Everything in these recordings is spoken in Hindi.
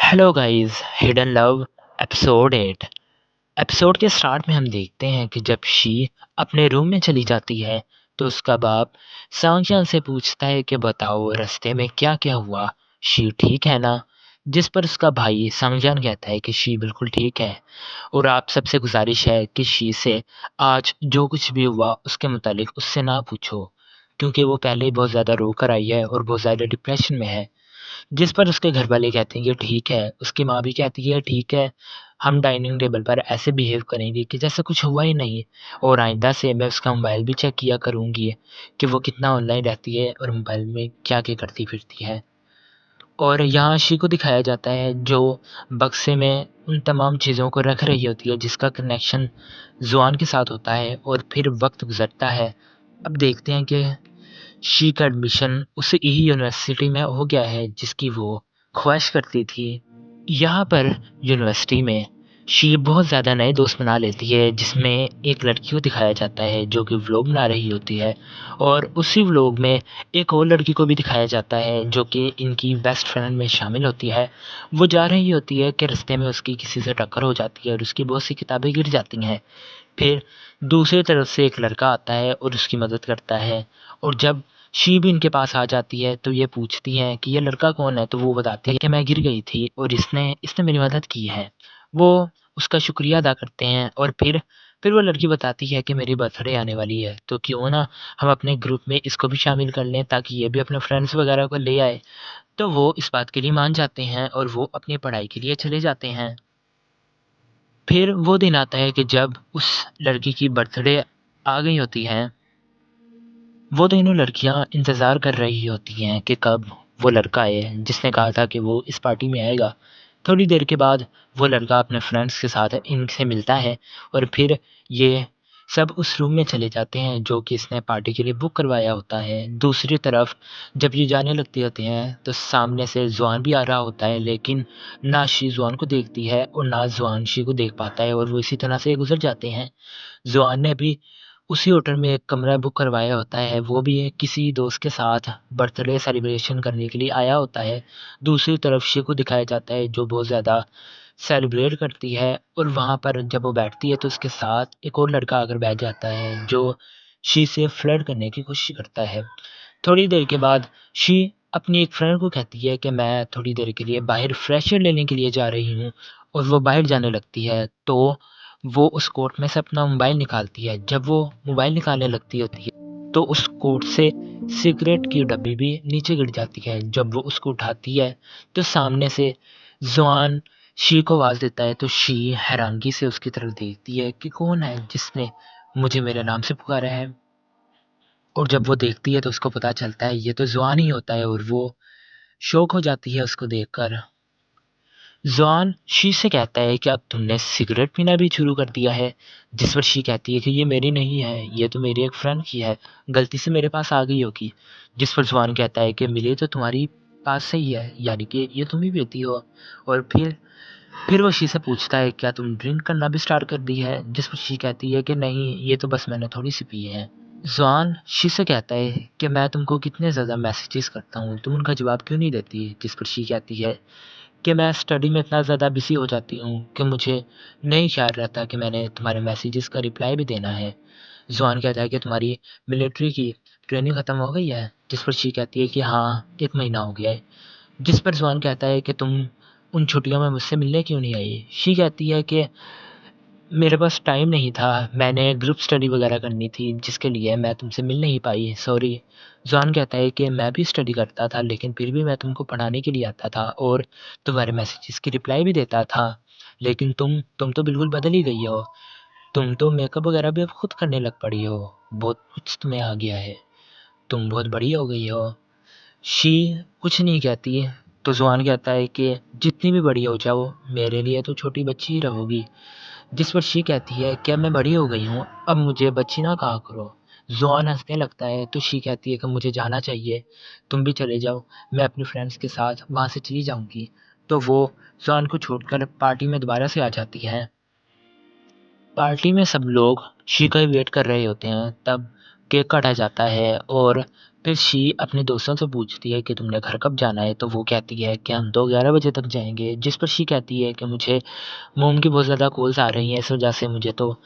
Hello guys, hidden love episode 8। Episode के स्टार्ट में हम देखते हैं कि जब शी अपने रूम में चली जाती है तो उसका बाप सांगचान से पूछता है कि बताओ रास्ते में क्या क्या हुआ, शी ठीक है ना। जिस पर उसका भाई सांगजान कहता है कि शी बिल्कुल ठीक है और आप सबसे गुजारिश है कि शी से आज जो कुछ भी हुआ उसके मुतालिक उससे ना पूछो, क्योंकि वो पहले ही बहुत ज़्यादा रो कर आई है और बहुत ज़्यादा डिप्रेशन में है। जिस पर उसके घरवाले कहते हैं कि ठीक है, उसकी माँ भी कहती है ठीक है, हम डाइनिंग टेबल पर ऐसे बिहेव करेंगे कि जैसे कुछ हुआ ही नहीं और आइंदा से मैं उसका मोबाइल भी चेक किया करूँगी कि वो कितना ऑनलाइन रहती है और मोबाइल में क्या-क्या करती फिरती है। और यहाँ शी को दिखाया जाता है जो बक्से में उन तमाम चीज़ों को रख रही होती है जिसका कनेक्शन ज़ुआन के साथ होता है और फिर वक़्त गुज़रता है। अब देखते हैं कि शी का एडमिशन उस ही यूनिवर्सिटी में हो गया है जिसकी वो ख्वाहिश करती थी। यहाँ पर यूनिवर्सिटी में शी बहुत ज़्यादा नए दोस्त बना लेती है जिसमें एक लड़की को दिखाया जाता है जो कि व्लॉग बना रही होती है और उसी व्लॉग में एक और लड़की को भी दिखाया जाता है जो कि इनकी बेस्ट फ्रेंड में शामिल होती है। वो जा रही होती है कि रास्ते में उसकी किसी से टक्कर हो जाती है और उसकी बहुत सी किताबें गिर जाती हैं। फिर दूसरी तरफ से एक लड़का आता है और उसकी मदद करता है और जब शी भी इनके पास आ जाती है तो ये पूछती हैं कि ये लड़का कौन है? तो वो बताती है कि मैं गिर गई थी और इसने इसने मेरी मदद की है। वो उसका शुक्रिया अदा करते हैं और फिर वो लड़की बताती है कि मेरी बर्थडे आने वाली है, तो क्यों ना हम अपने ग्रुप में इसको भी शामिल कर लें ताकि ये भी अपने फ्रेंड्स वगैरह को ले आए। तो वो इस बात के लिए मान जाते हैं और वो अपनी पढ़ाई के लिए चले जाते हैं। फिर वो दिन आता है कि जब उस लड़की की बर्थडे आ गई होती है। वो दोनों लड़कियां इंतज़ार कर रही होती हैं कि कब वो लड़का आए जिसने कहा था कि वो इस पार्टी में आएगा। थोड़ी देर के बाद वो लड़का अपने फ्रेंड्स के साथ इनसे मिलता है और फिर ये सब उस रूम में चले जाते हैं जो कि इसने पार्टी के लिए बुक करवाया होता है। दूसरी तरफ जब ये जाने लगते होते हैं तो सामने से ज़ुआन भी आ रहा होता है, लेकिन ना शी ज़ुआन को देखती है और ना ज़ुआन शी को देख पाता है और वो इसी तरह से गुज़र जाते हैं। ज़ुआन ने भी उसी होटल में एक कमरा बुक करवाया होता है, वो भी किसी दोस्त के साथ बर्थडे सेलिब्रेशन करने के लिए आया होता है। दूसरी तरफ शी को दिखाया जाता है जो बहुत ज़्यादा सेलिब्रेट करती है और वहाँ पर जब वो बैठती है तो उसके साथ एक और लड़का आकर बैठ जाता है जो शी से फ्लर्ट करने की कोशिश करता है। थोड़ी देर के बाद शी अपनी एक फ्रेंड को कहती है कि मैं थोड़ी देर के लिए बाहर फ्रेश एयर लेने के लिए जा रही हूँ और वो बाहर जाने लगती है तो वो उस कोट में से अपना मोबाइल निकालती है। जब वो मोबाइल निकालने लगती होती है तो उस कोट से सिगरेट की डब्बी भी नीचे गिर जाती है। जब वो उसको उठाती है तो सामने से जवान शी को आवाज़ देता है तो शी हैरानगी से उसकी तरफ देखती है कि कौन है जिसने मुझे मेरे नाम से पुकारा है। और जब वो देखती है तो उसको पता चलता है ये तो ज़ुआन ही होता है और वो शॉक हो जाती है उसको देखकर। ज़ुआन शी से कहता है कि अब तुमने सिगरेट पीना भी शुरू कर दिया है, जिस पर शी कहती है कि ये मेरी नहीं है, ये तो मेरी एक फ्रेंड की है, गलती से मेरे पास आ गई होगी। जिस पर ज़ुआन कहता है कि मिली तो तुम्हारी पास से ही है, यानी कि ये तुम ही पीती हो। और फिर वो शी से पूछता है क्या तुम ड्रिंक करना भी स्टार्ट कर दी है? जिस पर शी कहती है कि नहीं, ये तो बस मैंने थोड़ी सी पी है। ज़ुआन शी से कहता है कि मैं तुमको कितने ज़्यादा मैसेजेस करता हूँ, तुम उनका जवाब क्यों नहीं देती? जिस पर शी कहती है कि मैं स्टडी में इतना ज़्यादा बिज़ी हो जाती हूँ कि मुझे नहीं ख्याल रहता कि मैंने तुम्हारे मैसेजेस का रिप्लाई भी देना है। ज़ुआन कहता है कि तुम्हारी मिलिट्री की ट्रेनिंग ख़त्म हो गई है? जिस पर शी कहती है कि हाँ, 1 महीना हो गया है। जिस पर ज़ुआन कहता है कि तुम उन छुट्टियों में मुझसे मिलने क्यों नहीं आई? शी कहती है कि मेरे पास टाइम नहीं था, मैंने ग्रुप स्टडी वगैरह करनी थी जिसके लिए मैं तुमसे मिल नहीं पाई, सॉरी। ज़ॉन कहता है कि मैं भी स्टडी करता था लेकिन फिर भी मैं तुमको पढ़ाने के लिए आता था और तुम्हारे मैसेजेस की रिप्लाई भी देता था। लेकिन तुम तो बिल्कुल बदल ही गई हो। तुम तो मेकअप वगैरह भी अब खुद करने लग पड़ी हो। बहुत कुछ तुम्हें आ गया है। तुम बहुत बड़ी हो गई हो। शी कुछ नहीं कहती तो ज़ुआन कहता है कि जितनी भी बड़ी हो जाओ, मेरे लिए तो छोटी बच्ची ही रहोगी। जिस पर शी कहती है क्या मैं बड़ी हो गई हूँ, अब मुझे बच्ची ना कहा करो। ज़ुआन हंसने लगता है तो शी कहती है कि मुझे जाना चाहिए, तुम भी चले जाओ, मैं अपने फ्रेंड्स के साथ वहाँ से चली जाऊँगी। तो वो ज़ुआन को छोड़कर पार्टी में दोबारा से आ जाती है। पार्टी में सब लोग शी का ही वेट कर रहे होते हैं, तब केक काटा जाता है और फिर शी अपने दोस्तों से पूछती है कि तुमने घर कब जाना है? तो वो कहती है कि हम तो 11 बजे तक जाएँगे, जिस पर शी कहती है कि मुझे मोम की बहुत ज़्यादा कॉल्स आ रही हैं, इस वजह से मुझे तो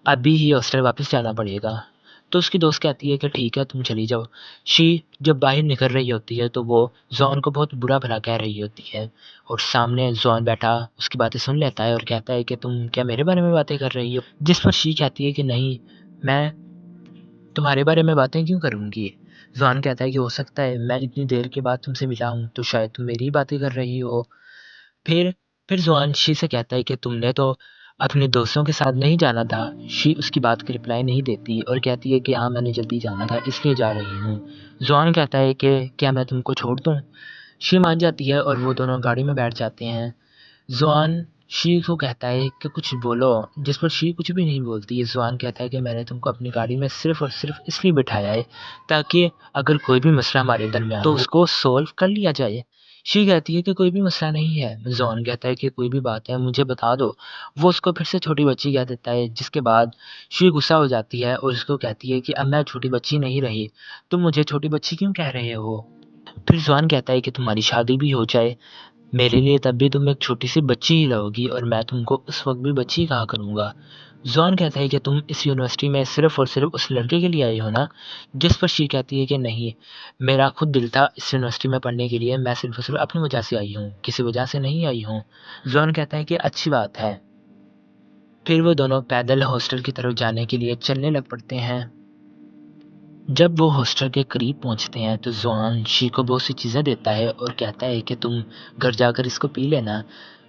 अभी ही हॉस्टल वापस जाना पड़ेगा। तो उसकी दोस्त कहती है कि ठीक है, तुम चली जाओ। शी जब बाहर निकल रही होती है, तो वो जॉन को बहुत बुरा-भला कह रही होती है और सामने जॉन बैठा उसकी बातें सुन लेता है और कहता है कि तुम क्या मेरे बारे में बातें कर रही हो? जिस पर शी कहती है कि नहीं, मैं तुम्हारे बारे में बातें क्यों करूँगी? जॉन कहता है कि हो सकता है मैं इतनी देर के बाद तुमसे मिला हूँ, तो शायद तुम मेरी ही बातें कर रही हो। फिर फिर ज़ुआन शी से कहता है कि तुमने तो अपने दोस्तों के साथ नहीं जाना था। शी उसकी बात की रिप्लाई नहीं देती और कहती है कि हाँ, मैंने जल्दी जाना था इसलिए जा रही हूँ। ज़ुआन कहता है कि क्या मैं तुमको छोड़ दूँ? शी मान जाती है और वो दोनों गाड़ी में बैठ जाते हैं। ज़ुआन शी को कहता है कि कुछ बोलो, जिस पर शी कुछ भी नहीं बोलती। ज़ुआन कहता है कि मैंने तुमको अपनी गाड़ी में सिर्फ़ और सिर्फ़ इसलिए बिठाया है ताकि अगर कोई भी मसला हमारे दरमियान तो उसको सॉल्व कर लिया जाए। शी कहती है कि कोई भी मसला नहीं है। ज़ॉन कहता है कि कोई भी बात है मुझे बता दो। वो उसको फिर से छोटी बच्ची कह देता है, जिसके बाद शी गुस्सा हो जाती है और उसको कहती है कि अब मैं छोटी बच्ची नहीं रही। तुम मुझे छोटी बच्ची क्यों कह रहे हो? फिर ज़ॉन कहता है कि तुम्हारी शादी भी हो जाए, मेरे लिए तब भी तुम एक छोटी-सी बच्ची ही रहोगी और मैं तुमको उस वक़्त भी बच्ची ही कहा करूँगा। ज़ॉन कहता है कि तुम इस यूनिवर्सिटी में सिर्फ़ और सिर्फ़ उस लड़के के लिए आई हो ना? जिस पर शी कहती है कि नहीं, मेरा खुद दिल था इस यूनिवर्सिटी में पढ़ने के लिए, मैं सिर्फ़ और सिर्फ़ अपनी वजह से आई हूँ, किसी वजह से नहीं आई हूँ। ज़ॉन कहता है कि अच्छी बात है। फिर वो दोनों पैदल हॉस्टल की तरफ जाने के लिए चलने लग पड़ते हैं। जब वो हॉस्टल के करीब पहुँचते हैं तो ज़ुआन शी को बहुत सी चीज़ें देता है और कहता है कि तुम घर जाकर इसको पी लेना,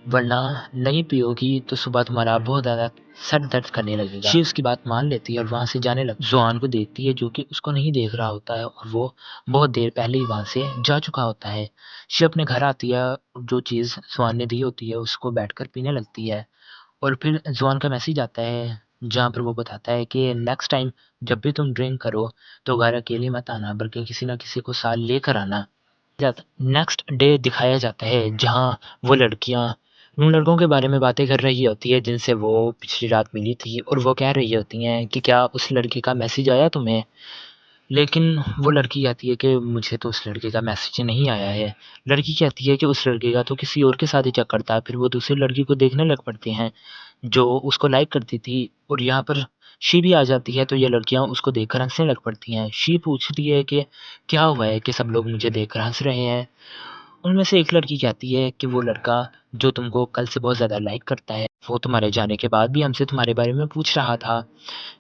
वरना नहीं पियोगी तो सुबह तुम्हारा बहुत ज़्यादा सर दर्द करने लगेगा। शी उसकी बात मान लेती है और वहाँ से जाने लग ज़ुआन को देखती है जो कि उसको नहीं देख रहा होता है और वो बहुत देर पहले ही वहाँ से जा चुका होता है। शी अपने घर आती है, जो चीज़ ज़ुआन ने दी होती है उसको बैठकर पीने लगती है। और फिर ज़ुआन का मैसेज आता है, जहाँ पर वो बताता है कि नेक्स्ट टाइम जब भी तुम ड्रिंक करो, तो घर अकेले मत आना, बल्कि किसी न किसी को साथ लेकर आना। जाता नेक्स्ट डे दिखाया जाता है, जहाँ वो लड़कियाँ उन लड़कों के बारे में बातें कर रही होती है, जिनसे वो पिछली रात मिली थी और वो कह रही होती हैं कि क्या उस लड़के का मैसेज आया तुम्हें? लेकिन वो लड़की कहती है कि मुझे तो उस लड़के का मैसेज नहीं आया है। लड़की कहती है कि उस लड़के का तो किसी और के साथ ही चक्कर था। फिर वो दूसरी लड़की को देखने लग पड़ते हैं, जो उसको लाइक करती थी और यहाँ पर शी भी आ जाती है, तो ये लड़कियाँ उसको देखकर हँसने लग पड़ती हैं। शी पूछती है कि क्या हुआ है कि सब लोग मुझे देखकर हँस रहे हैं? उनमें से एक लड़की कहती है कि वो लड़का जो तुमको कल से बहुत ज़्यादा लाइक करता है, वो तुम्हारे जाने के बाद भी हमसे तुम्हारे बारे में पूछ रहा था।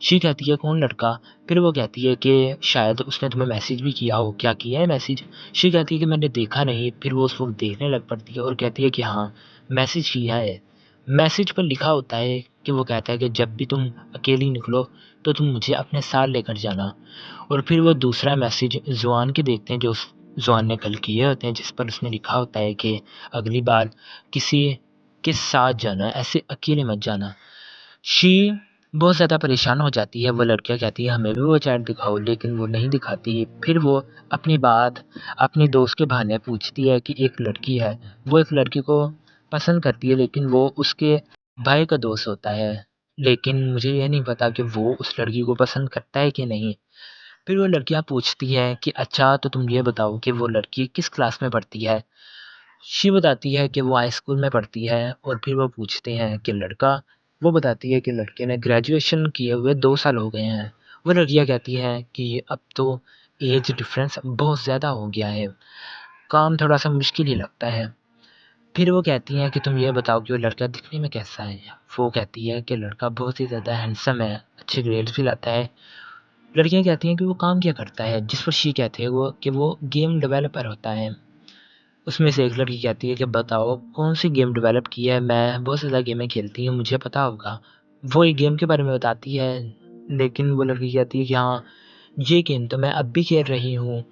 शी कहती है कौन लड़का? फिर वो कहती है कि शायद उसने तुम्हें मैसेज भी किया हो, क्या किया है मैसेज? शी कहती है कि मैंने देखा नहीं, फिर वो उस वक़्त देखने लग पड़ती है और कहती है कि हाँ, मैसेज किया है। मैसेज पर लिखा होता है कि वो कहता है कि जब भी तुम अकेली निकलो, तो तुम मुझे अपने साथ लेकर जाना। और फिर वो दूसरा मैसेज ज़ुआन के देखते हैं, जो ज़ुआन ने कल किए होते हैं, जिस पर उसने लिखा होता है कि अगली बार किसी के साथ जाना, ऐसे अकेले मत जाना। शी बहुत ज़्यादा परेशान हो जाती है, वो लड़कियाँ कहती है हमें भी वो चैट दिखाओ, लेकिन वो नहीं दिखाती। फिर वो अपनी बात अपनी दोस्त के बहाने पूछती है कि एक लड़की है, वो एक लड़की को पसंद करती है, लेकिन वो उसके भाई का दोस्त होता है। लेकिन मुझे ये नहीं पता कि वो उस लड़की को पसंद करता है कि नहीं। फिर वो लड़कियाँ पूछती हैं कि अच्छा, तो तुम ये बताओ कि वो लड़की किस क्लास में पढ़ती है? शी बताती है कि वो हाई स्कूल में पढ़ती है और फिर वो पूछते हैं कि लड़का? वो बताती है कि लड़के ने ग्रेजुएशन किए हुए 2 साल हो गए हैं। वो लड़कियाँ कहती हैं कि अब तो एज डिफ़रेंस बहुत ज़्यादा हो गया है, काम थोड़ा-सा मुश्किल ही लगता है। फिर वो कहती हैं कि तुम ये बताओ कि वो लड़का दिखने में कैसा है? वो कहती है कि लड़का बहुत ही ज़्यादा हैंडसम है, अच्छे ग्रेड्स भी लाता है। लड़कियाँ कहती हैं कि वो काम क्या करता है? जिस पर शी कहते हैं वो कि वो गेम डेवलपर होता है। उसमें से एक लड़की कहती है कि बताओ कौन-सी गेम डेवलप की है? मैं बहुत ज़्यादा गेमें खेलती हूँ, मुझे पता होगा। वो एक गेम के बारे में बताती है, लेकिन वो लड़की कहती है कि हाँ, ये गेम तो मैं अब भी खेल रही हूँ।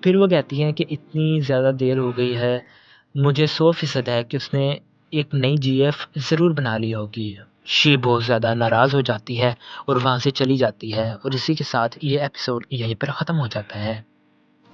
फिर वो कहती हैं कि इतनी ज़्यादा देर हो गई है, मुझे 100% है कि उसने एक नई जीएफ ज़रूर बना ली होगी। शी बहुत ज़्यादा नाराज़ हो जाती है और वहाँ से चली जाती है और इसी के साथ ये एपिसोड यहीं पर ख़त्म हो जाता है।